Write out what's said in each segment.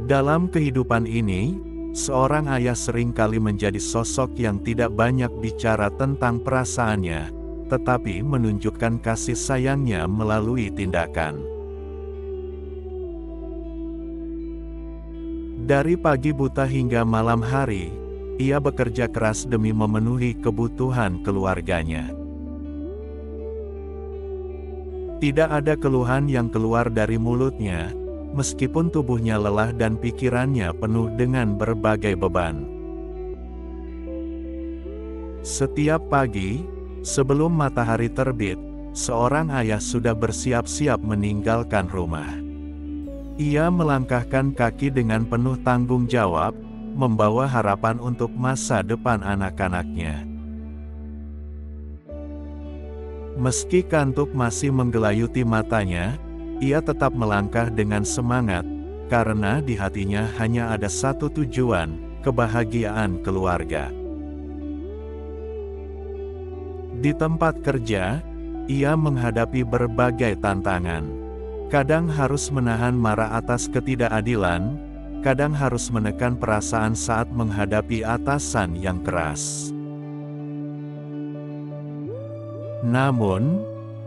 Dalam kehidupan ini, seorang ayah seringkali menjadi sosok yang tidak banyak bicara tentang perasaannya, tetapi menunjukkan kasih sayangnya melalui tindakan. Dari pagi buta hingga malam hari, ia bekerja keras demi memenuhi kebutuhan keluarganya. Tidak ada keluhan yang keluar dari mulutnya, meskipun tubuhnya lelah dan pikirannya penuh dengan berbagai beban. Setiap pagi, sebelum matahari terbit, seorang ayah sudah bersiap-siap meninggalkan rumah. Ia melangkahkan kaki dengan penuh tanggung jawab, membawa harapan untuk masa depan anak-anaknya. Meski kantuk masih menggelayuti matanya, ia tetap melangkah dengan semangat, karena di hatinya hanya ada satu tujuan, kebahagiaan keluarga. Di tempat kerja, ia menghadapi berbagai tantangan. Kadang harus menahan marah atas ketidakadilan, kadang harus menekan perasaan saat menghadapi atasan yang keras. Namun,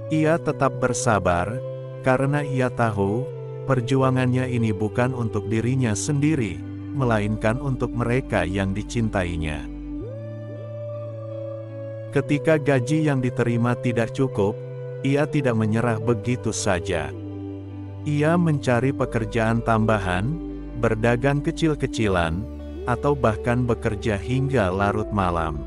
ia tetap bersabar, karena ia tahu, perjuangannya ini bukan untuk dirinya sendiri, melainkan untuk mereka yang dicintainya. Ketika gaji yang diterima tidak cukup, ia tidak menyerah begitu saja. Ia mencari pekerjaan tambahan, berdagang kecil-kecilan, atau bahkan bekerja hingga larut malam.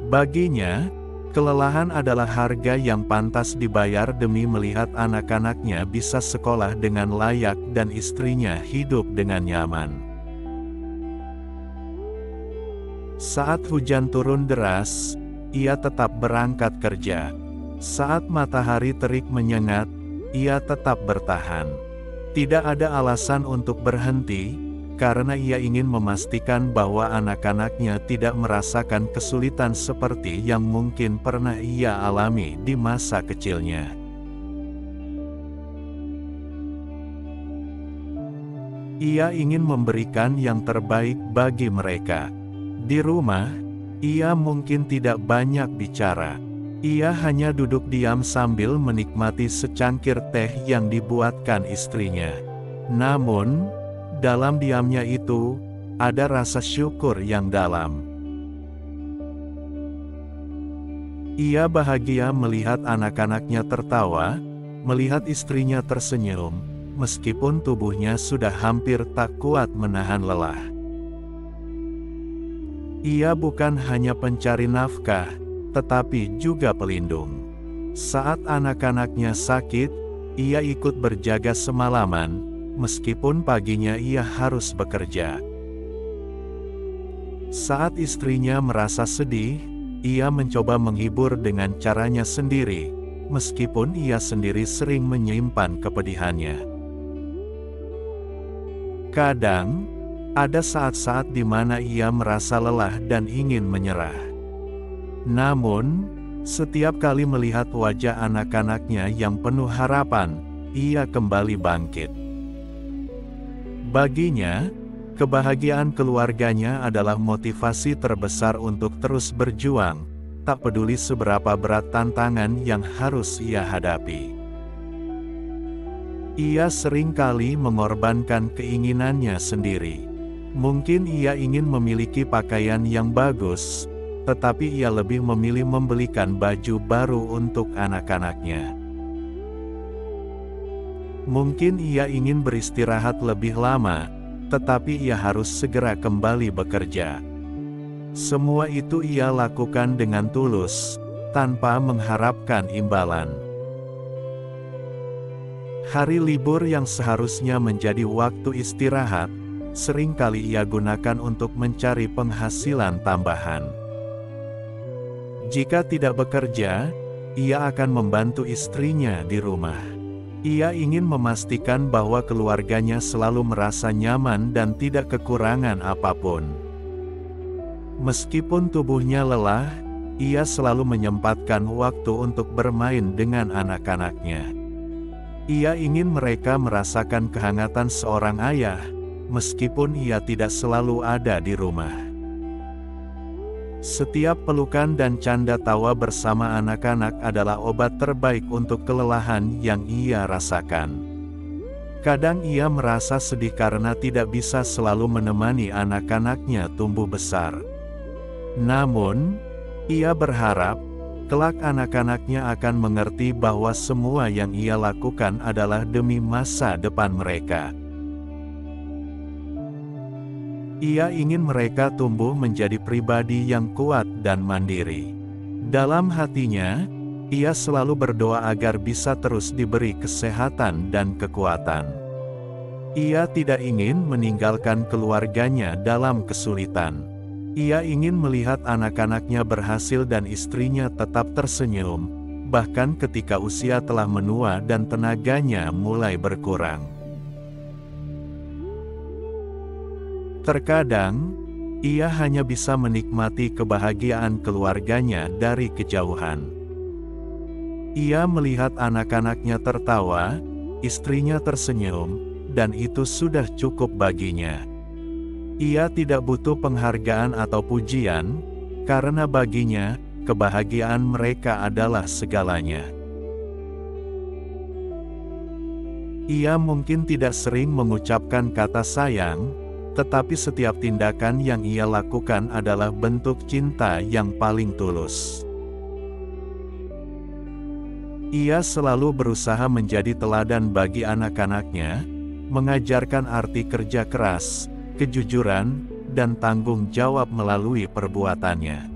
Baginya, kelelahan adalah harga yang pantas dibayar demi melihat anak-anaknya bisa sekolah dengan layak dan istrinya hidup dengan nyaman. Saat hujan turun deras, ia tetap berangkat kerja. Saat matahari terik menyengat, ia tetap bertahan. Tidak ada alasan untuk berhenti, karena ia ingin memastikan bahwa anak-anaknya tidak merasakan kesulitan seperti yang mungkin pernah ia alami di masa kecilnya. Ia ingin memberikan yang terbaik bagi mereka. Di rumah, ia mungkin tidak banyak bicara. Ia hanya duduk diam sambil menikmati secangkir teh yang dibuatkan istrinya. Namun, dalam diamnya itu, ada rasa syukur yang dalam. Ia bahagia melihat anak-anaknya tertawa, melihat istrinya tersenyum, meskipun tubuhnya sudah hampir tak kuat menahan lelah. Ia bukan hanya pencari nafkah, tetapi juga pelindung. Saat anak-anaknya sakit, ia ikut berjaga semalaman, meskipun paginya ia harus bekerja. Saat istrinya merasa sedih, ia mencoba menghibur dengan caranya sendiri, meskipun ia sendiri sering menyimpan kepedihannya. Kadang, ada saat-saat di mana ia merasa lelah dan ingin menyerah. Namun, setiap kali melihat wajah anak-anaknya yang penuh harapan, ia kembali bangkit. Baginya, kebahagiaan keluarganya adalah motivasi terbesar untuk terus berjuang, tak peduli seberapa berat tantangan yang harus ia hadapi. Ia seringkali mengorbankan keinginannya sendiri. Mungkin ia ingin memiliki pakaian yang bagus, tetapi ia lebih memilih membelikan baju baru untuk anak-anaknya. Mungkin ia ingin beristirahat lebih lama, tetapi ia harus segera kembali bekerja. Semua itu ia lakukan dengan tulus, tanpa mengharapkan imbalan. Hari libur yang seharusnya menjadi waktu istirahat, seringkali ia gunakan untuk mencari penghasilan tambahan. Jika tidak bekerja, ia akan membantu istrinya di rumah. Ia ingin memastikan bahwa keluarganya selalu merasa nyaman dan tidak kekurangan apapun. Meskipun tubuhnya lelah, ia selalu menyempatkan waktu untuk bermain dengan anak-anaknya. Ia ingin mereka merasakan kehangatan seorang ayah, meskipun ia tidak selalu ada di rumah. Setiap pelukan dan canda tawa bersama anak-anak adalah obat terbaik untuk kelelahan yang ia rasakan. Kadang ia merasa sedih karena tidak bisa selalu menemani anak-anaknya tumbuh besar. Namun, ia berharap, kelak anak-anaknya akan mengerti bahwa semua yang ia lakukan adalah demi masa depan mereka. Ia ingin mereka tumbuh menjadi pribadi yang kuat dan mandiri. Dalam hatinya, ia selalu berdoa agar bisa terus diberi kesehatan dan kekuatan. Ia tidak ingin meninggalkan keluarganya dalam kesulitan. Ia ingin melihat anak-anaknya berhasil dan istrinya tetap tersenyum, bahkan ketika usia telah menua dan tenaganya mulai berkurang. Terkadang, ia hanya bisa menikmati kebahagiaan keluarganya dari kejauhan. Ia melihat anak-anaknya tertawa, istrinya tersenyum, dan itu sudah cukup baginya. Ia tidak butuh penghargaan atau pujian, karena baginya, kebahagiaan mereka adalah segalanya. Ia mungkin tidak sering mengucapkan kata sayang, tetapi setiap tindakan yang ia lakukan adalah bentuk cinta yang paling tulus. Ia selalu berusaha menjadi teladan bagi anak-anaknya, mengajarkan arti kerja keras, kejujuran, dan tanggung jawab melalui perbuatannya.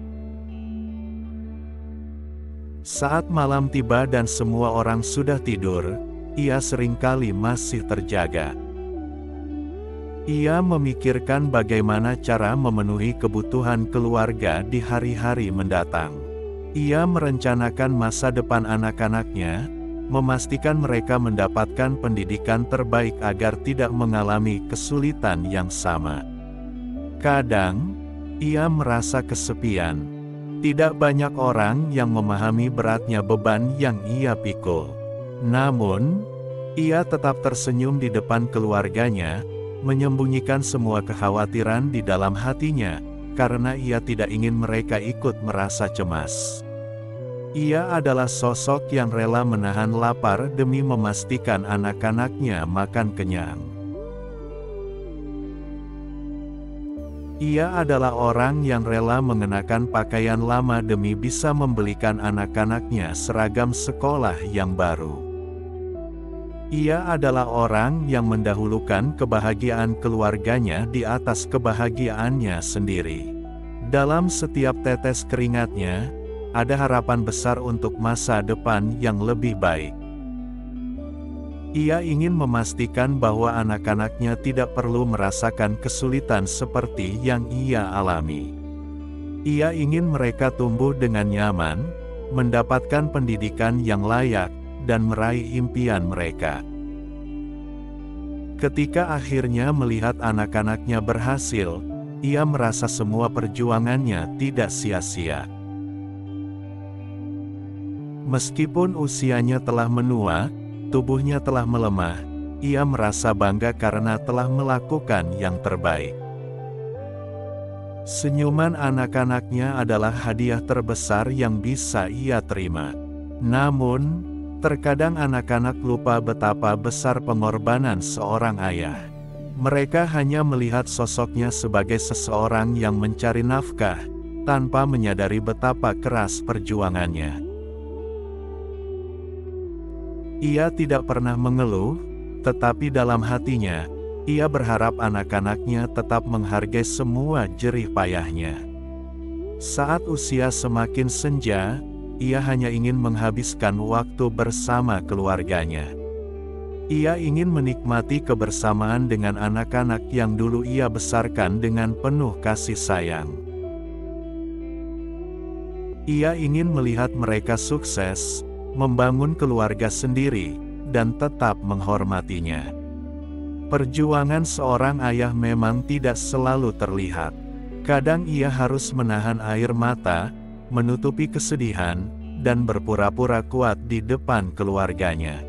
Saat malam tiba dan semua orang sudah tidur, ia seringkali masih terjaga. Ia memikirkan bagaimana cara memenuhi kebutuhan keluarga di hari-hari mendatang. Ia merencanakan masa depan anak-anaknya, memastikan mereka mendapatkan pendidikan terbaik agar tidak mengalami kesulitan yang sama. Kadang, ia merasa kesepian. Tidak banyak orang yang memahami beratnya beban yang ia pikul. Namun, ia tetap tersenyum di depan keluarganya, menyembunyikan semua kekhawatiran di dalam hatinya, karena ia tidak ingin mereka ikut merasa cemas. Ia adalah sosok yang rela menahan lapar demi memastikan anak-anaknya makan kenyang. Ia adalah orang yang rela mengenakan pakaian lama demi bisa membelikan anak-anaknya seragam sekolah yang baru. Ia adalah orang yang mendahulukan kebahagiaan keluarganya di atas kebahagiaannya sendiri. Dalam setiap tetes keringatnya, ada harapan besar untuk masa depan yang lebih baik. Ia ingin memastikan bahwa anak-anaknya tidak perlu merasakan kesulitan seperti yang ia alami. Ia ingin mereka tumbuh dengan nyaman, mendapatkan pendidikan yang layak, dan meraih impian mereka. Ketika akhirnya melihat anak-anaknya berhasil, ia merasa semua perjuangannya tidak sia-sia. Meskipun usianya telah menua, tubuhnya telah melemah, ia merasa bangga karena telah melakukan yang terbaik. Senyuman anak-anaknya adalah hadiah terbesar yang bisa ia terima. Namun, terkadang anak-anak lupa betapa besar pengorbanan seorang ayah. Mereka hanya melihat sosoknya sebagai seseorang yang mencari nafkah, tanpa menyadari betapa keras perjuangannya. Ia tidak pernah mengeluh, tetapi dalam hatinya, ia berharap anak-anaknya tetap menghargai semua jerih payahnya. Saat usia semakin senja, ia hanya ingin menghabiskan waktu bersama keluarganya. Ia ingin menikmati kebersamaan dengan anak-anak yang dulu ia besarkan dengan penuh kasih sayang. Ia ingin melihat mereka sukses, membangun keluarga sendiri, dan tetap menghormatinya. Perjuangan seorang ayah memang tidak selalu terlihat. Kadang ia harus menahan air mata, menutupi kesedihan, dan berpura-pura kuat di depan keluarganya.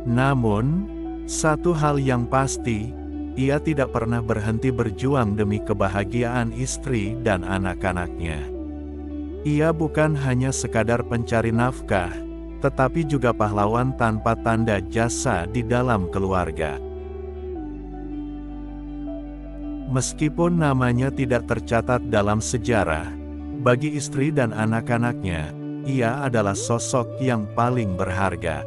Namun, satu hal yang pasti, ia tidak pernah berhenti berjuang demi kebahagiaan istri dan anak-anaknya. Ia bukan hanya sekadar pencari nafkah, tetapi juga pahlawan tanpa tanda jasa di dalam keluarga. Meskipun namanya tidak tercatat dalam sejarah, bagi istri dan anak-anaknya, ia adalah sosok yang paling berharga.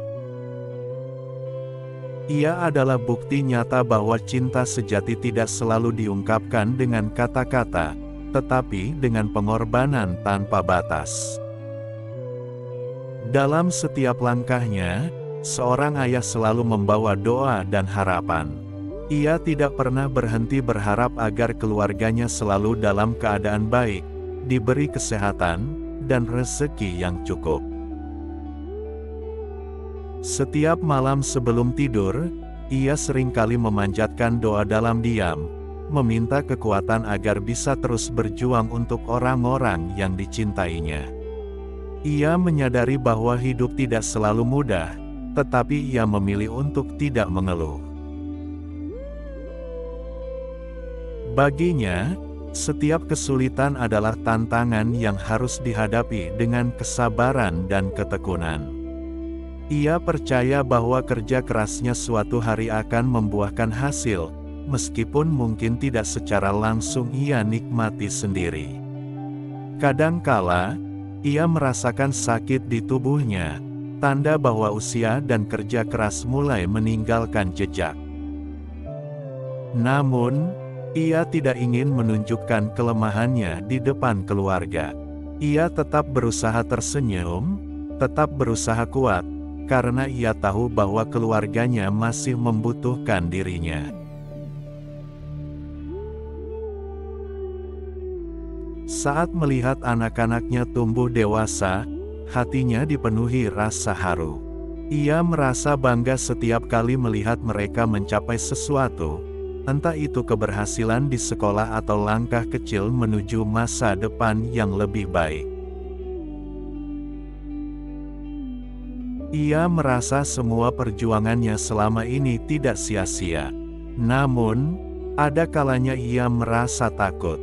Ia adalah bukti nyata bahwa cinta sejati tidak selalu diungkapkan dengan kata-kata, tetapi dengan pengorbanan tanpa batas. Dalam setiap langkahnya, seorang ayah selalu membawa doa dan harapan. Ia tidak pernah berhenti berharap agar keluarganya selalu dalam keadaan baik, diberi kesehatan, dan rezeki yang cukup. Setiap malam sebelum tidur, ia seringkali memanjatkan doa dalam diam, meminta kekuatan agar bisa terus berjuang untuk orang-orang yang dicintainya. Ia menyadari bahwa hidup tidak selalu mudah, tetapi ia memilih untuk tidak mengeluh. Baginya, setiap kesulitan adalah tantangan yang harus dihadapi dengan kesabaran dan ketekunan. Ia percaya bahwa kerja kerasnya suatu hari akan membuahkan hasil, meskipun mungkin tidak secara langsung ia nikmati sendiri. Kadangkala, ia merasakan sakit di tubuhnya, tanda bahwa usia dan kerja keras mulai meninggalkan jejak. Namun, ia tidak ingin menunjukkan kelemahannya di depan keluarga. Ia tetap berusaha tersenyum, tetap berusaha kuat, karena ia tahu bahwa keluarganya masih membutuhkan dirinya. Saat melihat anak-anaknya tumbuh dewasa, hatinya dipenuhi rasa haru. Ia merasa bangga setiap kali melihat mereka mencapai sesuatu, entah itu keberhasilan di sekolah atau langkah kecil menuju masa depan yang lebih baik. Ia merasa semua perjuangannya selama ini tidak sia-sia. Namun, ada kalanya ia merasa takut.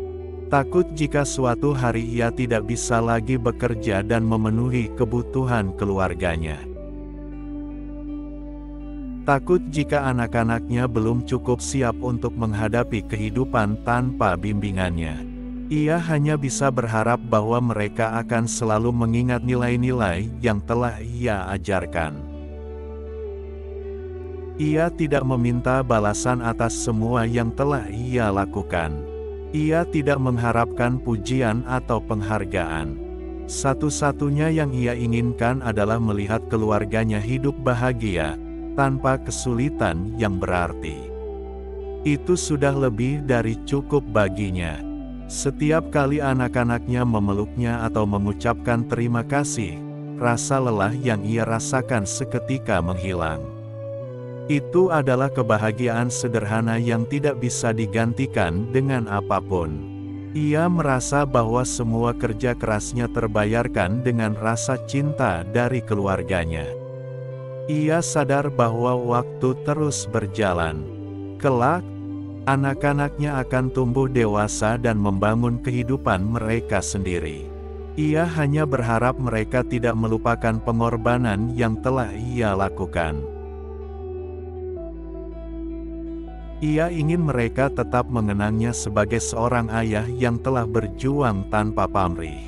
Takut jika suatu hari ia tidak bisa lagi bekerja dan memenuhi kebutuhan keluarganya. Takut jika anak-anaknya belum cukup siap untuk menghadapi kehidupan tanpa bimbingannya. Ia hanya bisa berharap bahwa mereka akan selalu mengingat nilai-nilai yang telah ia ajarkan. Ia tidak meminta balasan atas semua yang telah ia lakukan. Ia tidak mengharapkan pujian atau penghargaan. Satu-satunya yang ia inginkan adalah melihat keluarganya hidup bahagia, tanpa kesulitan yang berarti. Itu sudah lebih dari cukup baginya. Setiap kali anak-anaknya memeluknya atau mengucapkan terima kasih, rasa lelah yang ia rasakan seketika menghilang. Itu adalah kebahagiaan sederhana yang tidak bisa digantikan dengan apapun. Ia merasa bahwa semua kerja kerasnya terbayarkan dengan rasa cinta dari keluarganya. Ia sadar bahwa waktu terus berjalan. Kelak, anak-anaknya akan tumbuh dewasa dan membangun kehidupan mereka sendiri. Ia hanya berharap mereka tidak melupakan pengorbanan yang telah ia lakukan. Ia ingin mereka tetap mengenangnya sebagai seorang ayah yang telah berjuang tanpa pamrih.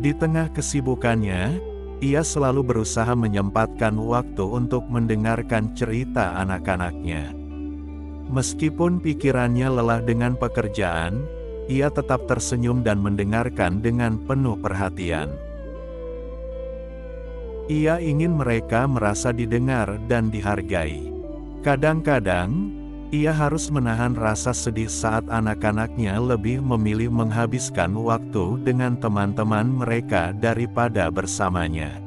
Di tengah kesibukannya, ia selalu berusaha menyempatkan waktu untuk mendengarkan cerita anak-anaknya. Meskipun pikirannya lelah dengan pekerjaan, ia tetap tersenyum dan mendengarkan dengan penuh perhatian. Ia ingin mereka merasa didengar dan dihargai. Kadang-kadang, ia harus menahan rasa sedih saat anak-anaknya lebih memilih menghabiskan waktu dengan teman-teman mereka daripada bersamanya.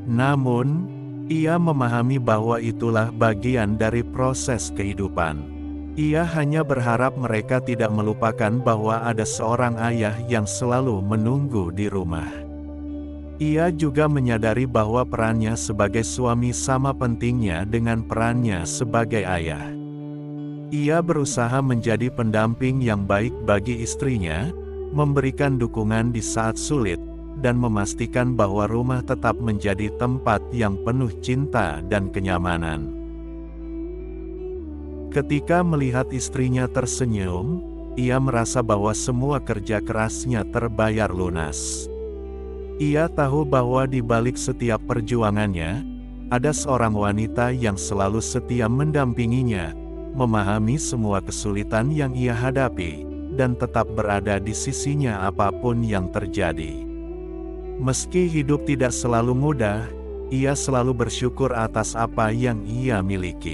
Namun, ia memahami bahwa itulah bagian dari proses kehidupan. Ia hanya berharap mereka tidak melupakan bahwa ada seorang ayah yang selalu menunggu di rumah. Ia juga menyadari bahwa perannya sebagai suami sama pentingnya dengan perannya sebagai ayah. Ia berusaha menjadi pendamping yang baik bagi istrinya, memberikan dukungan di saat sulit, dan memastikan bahwa rumah tetap menjadi tempat yang penuh cinta dan kenyamanan. Ketika melihat istrinya tersenyum, ia merasa bahwa semua kerja kerasnya terbayar lunas. Ia tahu bahwa di balik setiap perjuangannya, ada seorang wanita yang selalu setia mendampinginya, memahami semua kesulitan yang ia hadapi, dan tetap berada di sisinya apapun yang terjadi. Meski hidup tidak selalu mudah, ia selalu bersyukur atas apa yang ia miliki.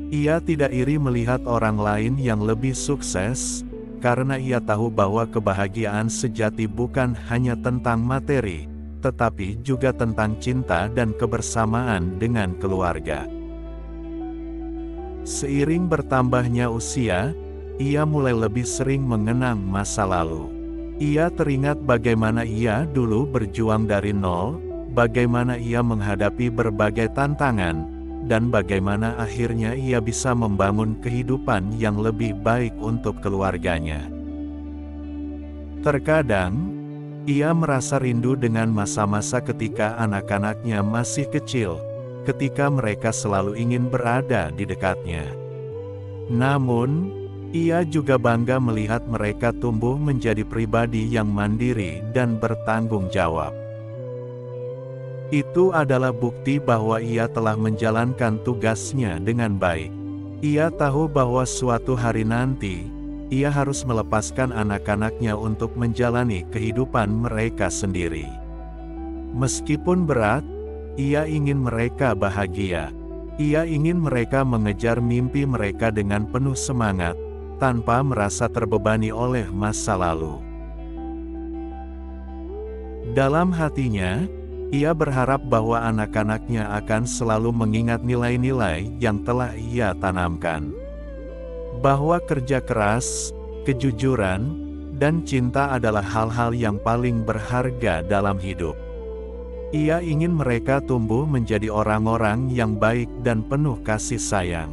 Ia tidak iri melihat orang lain yang lebih sukses, karena ia tahu bahwa kebahagiaan sejati bukan hanya tentang materi, tetapi juga tentang cinta dan kebersamaan dengan keluarga. Seiring bertambahnya usia, ia mulai lebih sering mengenang masa lalu. Ia teringat bagaimana ia dulu berjuang dari nol, bagaimana ia menghadapi berbagai tantangan, dan bagaimana akhirnya ia bisa membangun kehidupan yang lebih baik untuk keluarganya. Terkadang, ia merasa rindu dengan masa-masa ketika anak-anaknya masih kecil, ketika mereka selalu ingin berada di dekatnya. Namun, ia juga bangga melihat mereka tumbuh menjadi pribadi yang mandiri dan bertanggung jawab. Itu adalah bukti bahwa ia telah menjalankan tugasnya dengan baik. Ia tahu bahwa suatu hari nanti, ia harus melepaskan anak-anaknya untuk menjalani kehidupan mereka sendiri. Meskipun berat, ia ingin mereka bahagia. Ia ingin mereka mengejar mimpi mereka dengan penuh semangat, tanpa merasa terbebani oleh masa lalu. Dalam hatinya, ia berharap bahwa anak-anaknya akan selalu mengingat nilai-nilai yang telah ia tanamkan. Bahwa kerja keras, kejujuran, dan cinta adalah hal-hal yang paling berharga dalam hidup. Ia ingin mereka tumbuh menjadi orang-orang yang baik dan penuh kasih sayang.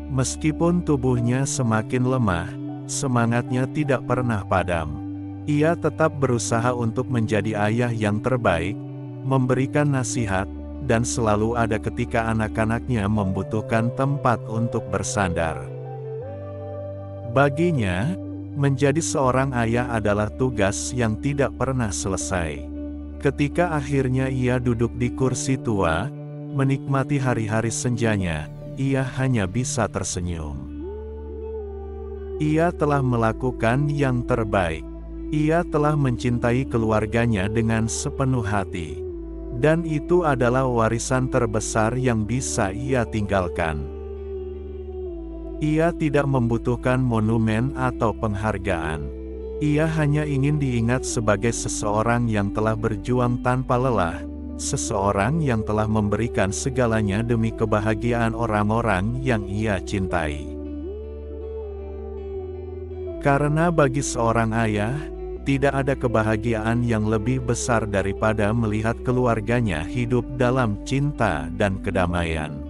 Meskipun tubuhnya semakin lemah, semangatnya tidak pernah padam. Ia tetap berusaha untuk menjadi ayah yang terbaik, memberikan nasihat, dan selalu ada ketika anak-anaknya membutuhkan tempat untuk bersandar. Baginya, menjadi seorang ayah adalah tugas yang tidak pernah selesai. Ketika akhirnya ia duduk di kursi tua, menikmati hari-hari senjanya, ia hanya bisa tersenyum. Ia telah melakukan yang terbaik. Ia telah mencintai keluarganya dengan sepenuh hati. Dan itu adalah warisan terbesar yang bisa ia tinggalkan. Ia tidak membutuhkan monumen atau penghargaan. Ia hanya ingin diingat sebagai seseorang yang telah berjuang tanpa lelah, seseorang yang telah memberikan segalanya demi kebahagiaan orang-orang yang ia cintai. Karena bagi seorang ayah, tidak ada kebahagiaan yang lebih besar daripada melihat keluarganya hidup dalam cinta dan kedamaian.